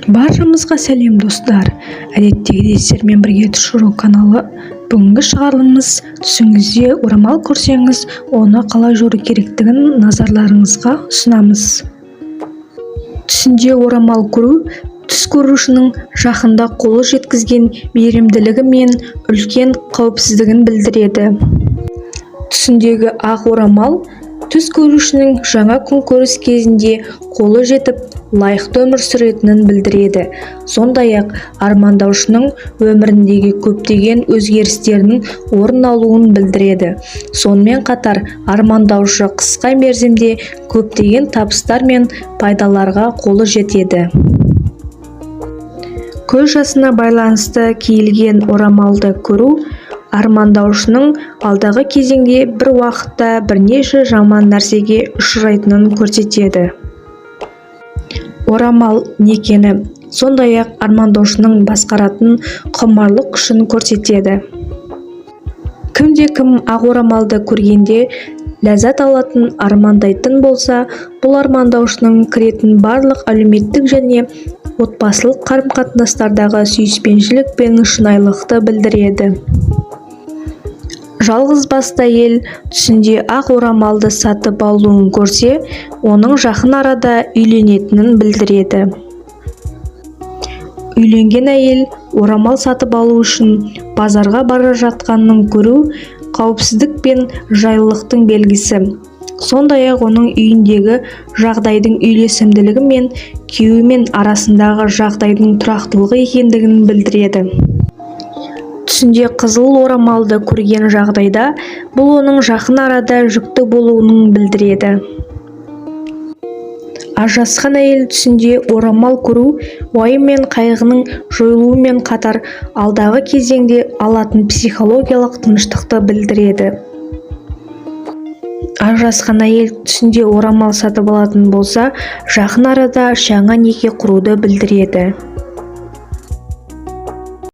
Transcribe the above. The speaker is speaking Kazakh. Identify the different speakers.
Speaker 1: Баршамызға сәлем достар. Әдеттегідей сіздермен бірге Тұшыру каналы. Бүгінгі шығарылымыз түсіңізде орамал көрсеңіз, оны қалай жору керектігін назарларыңызға ұсынамыз. Түсінде орамал көру түс көрушінің жақында қолы жеткізген мейірімділігі мен үлкен қауіпсіздігін білдіреді. Түсіндегі ақ орамал түс көрушінің жаңа күн көріс кезінде қолы жетіп лайықты өмір сүретінін білдіреді. Сондай-ақ армандаушының өміріндегі көптеген өзгерістерінің орын алуын білдіреді. Сонымен қатар армандаушы қысқа мерзімде көптеген табыстар мен пайдаларға қолы жетеді. Көз жасына байланысты киілген орамалды көру армандаушының алдағы кезеңде бір уақытта бірнеше жаман нәрсеге ұшырайтынын көрсетеді. Орамал некені, сондай-ақ армандаушының басқаратын құмарлық күшін көрсетеді. Кімде-кім ақ орамалды көргенде ләззат алатын армандайтын болса, бұл армандаушының кіретін барлық әлеуметтік және отбасылық қарым-қатынастардағы сүйіспеншілік пен шынайылықты білдіреді. Жалғыз басты әйел түсінде ақ орамалды сатып алуын көрсе, оның жақын арада үйленетінін білдіреді. Үйленген әйел орамал сатып алу үшін базарға бара жатқанын көру қауіпсіздік пен жайлылықтың белгісі. Сондай-ақ оның үйіндегі жағдайдың үйлесімділігі мен күйеуімен арасындағы жағдайдың тұрақтылығы екендігін білдіреді. Түсінде қызыл орамалды көрген жағдайда, бұл оның жақын арада жүкті болуының білдіреді. Ажырасқан әйел түсінде орамал көру уайым мен қайғының жойылуымен қатар алдағы кезеңде алатын психологиялық тыныштықты білдіреді. Ажырасқан әйел түсінде орамал сатып алатын болса, жақын арада жаңа неке құруды білдіреді.